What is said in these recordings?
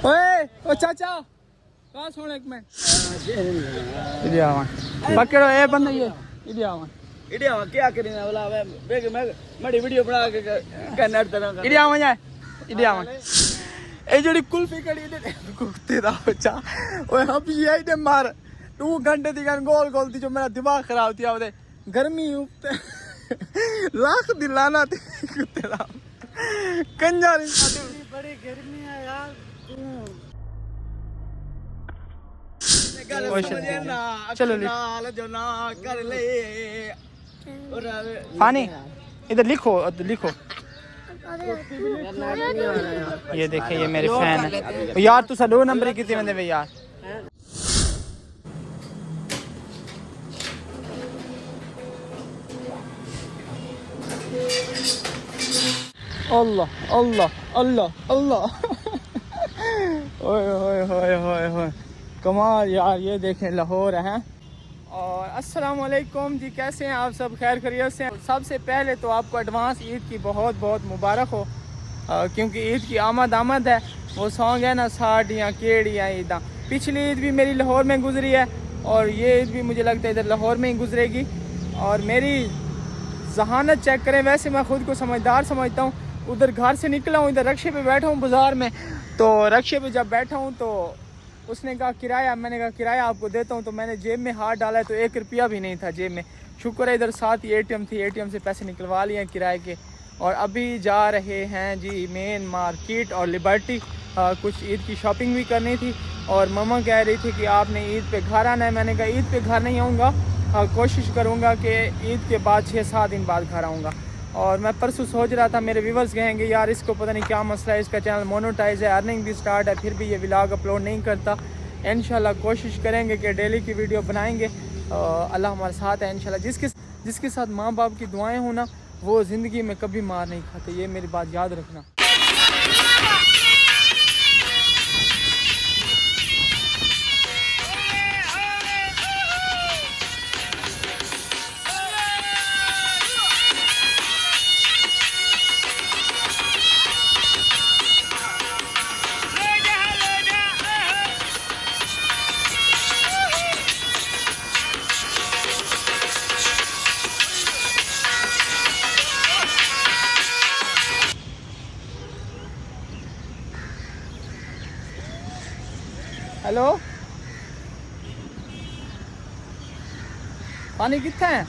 ओए ओ चाचा कहाँ सुन एक मिनट इधर आवा पकड़ो ए बंदा ये इधर आवा क्या करेंगे बोला मैं बड़ी वीडियो बना के करना तरह इधर आवा जाए इधर आवा ए जड़ी कुल्फी कड़ी दे कुत्ते दा बच्चा ओए हम ये दे मार 2 घंटे दी गोल गोल दी जो मेरा दिमाग खराब थी आवदे गर्मी उपते लाख दिलाना थे कुत्ते दा कंजर बड़ी गर्मी है यार चलो जो ना कर ले पानी इधर लिखो ये देखे ये मेरे फैन है यार तू 2 नंबर ही कितने बंदे यार अल्लाह अल्लाह अल्लाह अल्लाह ओए ओए ओए ओए ओए कमाल यार ये देखें लाहौर है। और अस्सलाम वालेकुम जी, कैसे हैं आप सब? खैर खैरियत से? सबसे पहले तो आपको एडवांस ईद की बहुत बहुत मुबारक हो क्योंकि ईद की आमद है। वो सॉन्ग है ना साड़ियाँ केड़ियाँ ईदां, पिछली ईद भी मेरी लाहौर में गुजरी है और ये ईद भी मुझे लगता है इधर लाहौर में ही गुजरेगी। और मेरी जहानत चेक करें, वैसे मैं ख़ुद को समझदार समझता हूँ। उधर घर से निकला हूँ, इधर रक्शे पे बैठा हूँ बाज़ार में, तो रक्शे पे जब बैठा हूँ तो उसने कहा किराया, मैंने कहा किराया आपको देता हूँ। तो मैंने जेब में हाथ डाला है तो 1 रुपया भी नहीं था जेब में। शुक्र है इधर साथ ही ATM थी, ATM से पैसे निकलवा लिए हैं किराए के। और अभी जा रहे हैं जी मेन मार्केट और लिबर्टी, कुछ ईद की शॉपिंग भी करनी थी। और मम्मा कह रही थी कि आपने ईद पे घर आना है। मैंने कहा ईद पे घर नहीं आऊँगा, कोशिश करूँगा कि ईद के बाद 6-7 दिन बाद घर आऊँगा। और मैं परसों सोच रहा था, मेरे व्यूवर्स कहेंगे यार इसको पता नहीं क्या मसला है, इसका चैनल मोनेटाइज है, अर्निंग भी स्टार्ट है, फिर भी ये व्लॉग अपलोड नहीं करता। इंशाल्लाह कोशिश करेंगे कि डेली की वीडियो बनाएंगे। अल्लाह हमारे साथ है इंशाल्लाह। जिसके साथ माँ बाप की दुआएं हो ना, वो ज़िंदगी में कभी मार नहीं खाते, ये मेरी बात याद रखना। हेलो, पानी कितना है?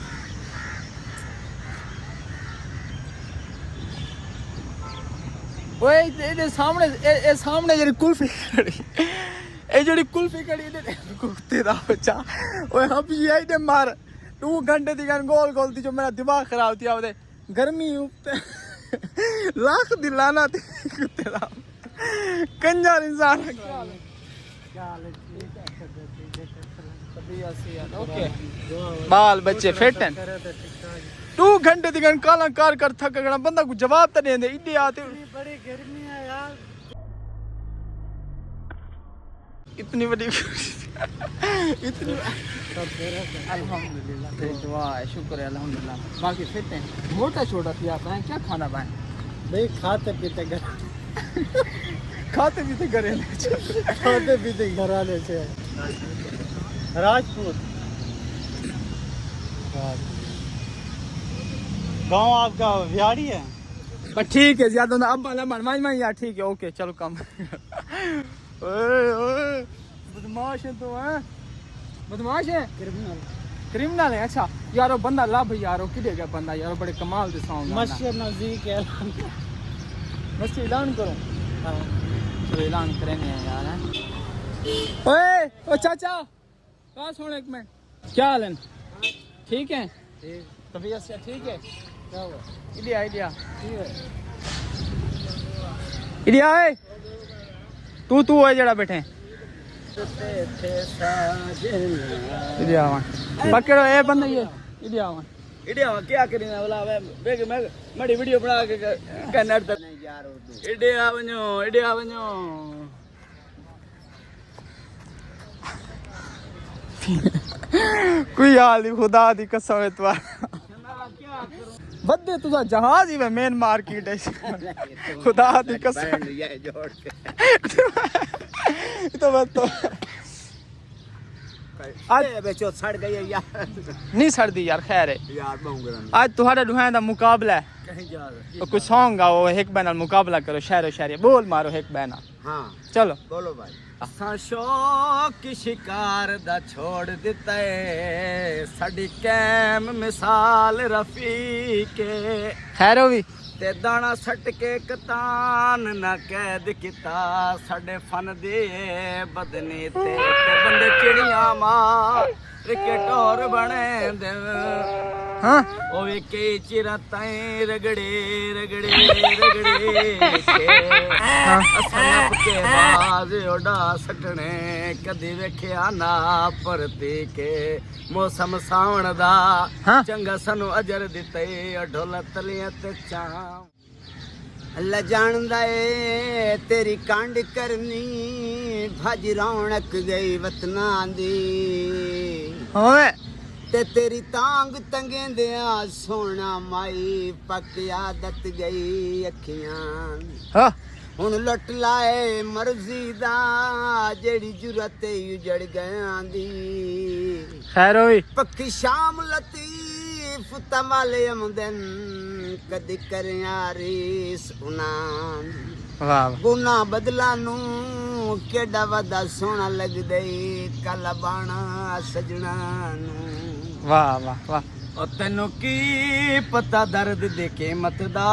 ओए सामने जड़ी कुल्फी खड़ी, जड़ी कुल्फी खड़ी कुत्ते दा बच्चा। ओए हम ये दे मार 2 घंटे दी गोल गोल दी जो मेरा दिमाग खराब थी आवदे गर्मी उपते लाख दिलाना थे कुत्ते दा कंजर इंसान। ओके बाल बच्चे फिट हैं। 2 घंटे दी काला कार कर थक गया बंदा को जवाब तो नहीं दे इधे आते। बड़ी गर्मी है यार, इतनी बड़ी इतनी अल्हम्दुलिल्लाह तेरी दुआ है, शुक्र है अल्हम्दुलिल्लाह। बाकी फिट हैं, मोटा छोटा थी आप हैं, क्या खाना पाए भाई? खाते पीते घर खाते पीते घर आने से राजपूत गांव आपका बिहारी है पर ठीक है, ज्यादा ना अब मन यार ठीक है, ओके चलो कम। ओए बदमाश है तो, हैं बदमाश है, क्रिमिनल है। अच्छा यार वो बंदा ला भाई यार, वो किधर गया बंदा यार, बड़े कमाल दे सॉन्ग मस्जिद नजदीक है, मस्जिद ऐलान करो। चलो ऐलान करेंगे यार। ओए ओ चाचा कहाँ सुन एक मिनट, क्या हाल है? ठीक है, तबीयत से ठीक है? क्या हुआ? इडिया है तू है जड़ा बैठे पकड़ो ए बंदा ये इडिया क्या करेंगे बोला मैं बड़ी वीडियो बना के करना इडिया बनो कोई हाल नहीं, खुदा दी कसम है तुम्हारा बदे तुझा जहाज ही मेन मार्केट है खुदा दी कसम। बस तो आज बेचो सड़ गई है यार नहीं सर्दी यार खैर है यार बाऊंगा आज तुम्हारे दुहां दा मुकाबला है कहीं जा तो कुछ सॉन्ग गाओ एक बहन नाल मुकाबला करो शायरो शायरी बोल मारो एक बहना हां चलो बोलो भाई असां शौक शिकार दा छोड़ दिता है साडी कैम मिसाल रफीके खैरो भी ते दाना सट के कतान ना कैद किता साडे फन दे बदनी ते बंदे चिड़ियां मार क्रिकेट और बने दे हाँ ओ वे के चिरा ताई रगड़े रगड़े रगड़े के असनप के बाज उड़ा सकने कदी वेखिया ना परती के मौसम सावण दा हाँ? चंगा सनु अजर दिते ढोल तलियां ते चाम अल्लाह जानदा ए तेरी कांड करनी भज रौनक गई वतना दी होवे ते तेरी तांग तंगेंदिया सोना माई पक आदत गई अखियां हाँ हुन लुट लाए मर्जी दा जेड़ी जुरत उजड़ गया दी खैरो भी पक्की शाम लतीफ तमाले अमदन कदी करया रीस उनान वाह वाह गुना बदला नू केड़ा वदा सोना लग दई कल बाणा सजना नू वाह वाह वाह ओ तेनू की पता दर्द दे कीमत दा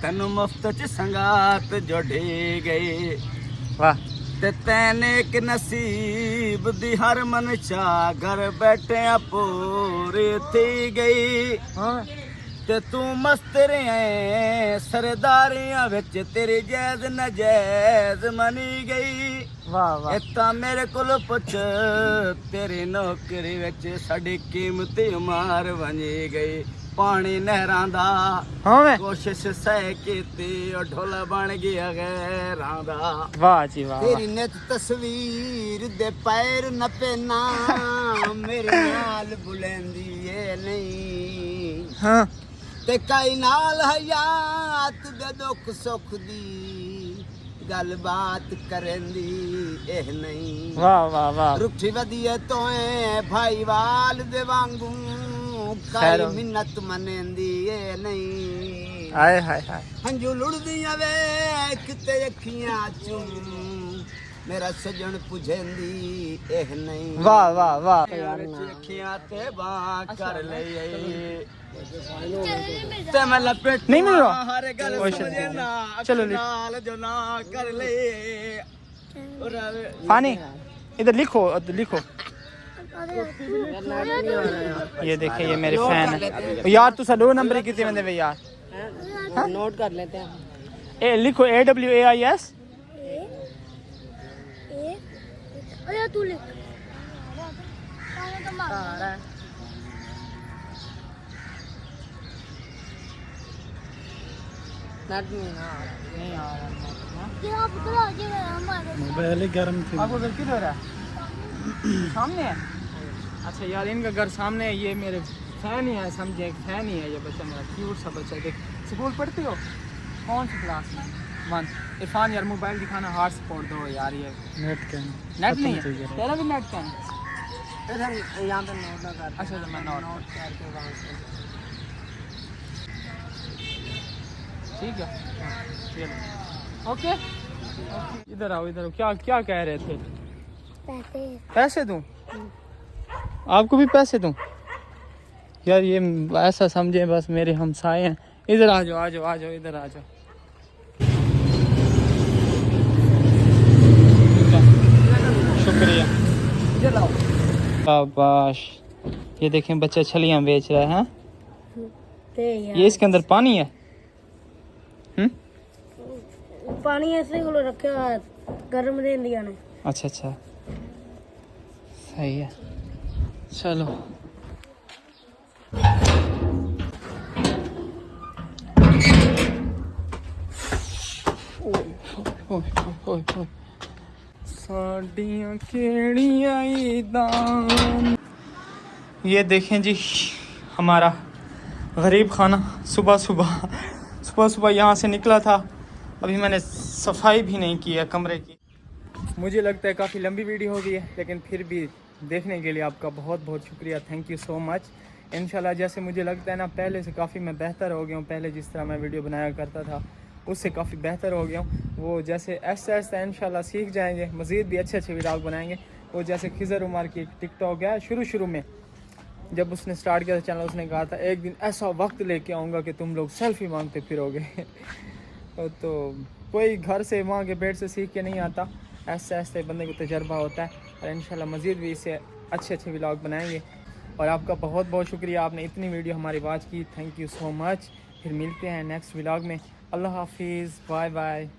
तेनू मुफ्त च संगात जोड़ी गई वाह ते तैने एक नसीब दी हर मनशा घर बैठे पूरी थी गई हाँ ते तू मस्त रहे सरदारियां विच तेरी जैज नजैज मनी गई वाह वाह इत्ता मेरे कोल पुछ तेरी नौकरी विच साडी कीमती उमर बनी गई पानी नहरां दा होवे कोशिश सह कीती ओ ढोल बन गया गैरां दा वाह जी वाह तेरी नित तस्वीर दे पैर न पेना मेरे नाल बुलंदी ए नहीं हाँ ते कई नाल हयात दे दुख सुख दी गल बात करन दी एह नहीं वाह वाह वाह रुठी वदिए तोए भाईवाल दे वांगू खैर। कई मिन्नत मनेंदी ए नहीं हाय हाय हाय हंजू लुड़दियां वे किते अखियां चूं मेरा सजन पुझेंदी एह नहीं वाह वाह वाह अखियां ते बां कर लई ते मैं लपेट नहीं मिल रहा। हर गल ओए समझे ना चलो ले। नाल जो ना कर ले फानी इधर लिखो लिखो ये देखिए ये मेरे फैन है यार तू दो नंबर कितने बंदे वे यार नोट कर लेते हैं ए लिखो AWAIS अरे तू लिख नेट नहीं आ क्या पुतला हो जाएगा हमारे मोबाइल गर्म थी आपको घर किधर है सामने है अच्छा यार इनका घर सामने है ये मेरे फैन ही है समझे एक फैन ही है ये बच्चा मेरा क्यूट सा बच्चा देख स्कूल पढ़ती हो कौन सी क्लास में वन इरफान यार मोबाइल दिखाना हार्ड सपोर्ट दो यार ये नेट कैन नेट नहीं है तेरा भी नेट कैन यहाँ पे नोट ना कर अच्छा तो मैं नोट करके वहाँ से ठीक है चलो ओके इधर आओ क्या क्या कह रहे थे पैसे पैसे दूं आपको भी पैसे दूं यार ये ऐसा समझे बस मेरे हमसाए हैं इधर आ जाओ इधर आ जाओ शुक्रिया शाबाश ये देखें बच्चे छलियां बेच रहे हैं ये इसके अंदर पानी है पानी ऐसे को रखे गर्म दे दिया ने अच्छा अच्छा सही है चलो साड़ियाँ केड़ियाँ ईदान ये देखें जी हमारा गरीब खाना सुबह सुबह यहाँ से निकला था अभी मैंने सफाई भी नहीं की है कमरे की मुझे लगता है काफ़ी लंबी वीडियो हो गई है, लेकिन फिर भी देखने के लिए आपका बहुत बहुत शुक्रिया, थैंक यू सो मच। इंशाल्लाह जैसे मुझे लगता है ना, पहले से काफ़ी मैं बेहतर हो गया हूँ। पहले जिस तरह मैं वीडियो बनाया करता था उससे काफ़ी बेहतर हो गया हूँ। वो जैसे ऐसा ऐसा इंशाल्लाह सीख जाएंगे, मज़ीद भी अच्छे अच्छे व्लॉग बनाएंगे। वो जैसे खिज़र उमर की टिकटॉक है, शुरू में जब उसने स्टार्ट किया था चैनल, उसने कहा था एक दिन ऐसा वक्त लेके आऊँगा कि तुम लोग सेल्फी मांगते फिरोगे। तो कोई घर से माँ के पेट से सीख के नहीं आता, ऐसे ऐसे बंदे को तजर्बा होता है। और इंशाल्लाह मज़ीद भी इससे अच्छे अच्छे व्लॉग बनाएंगे। और आपका बहुत बहुत शुक्रिया, आपने इतनी वीडियो हमारी वॉच की, थैंक यू सो मच। फिर मिलते हैं नेक्स्ट व्लॉग में। अल्लाह हाफिज़, बाय बाय।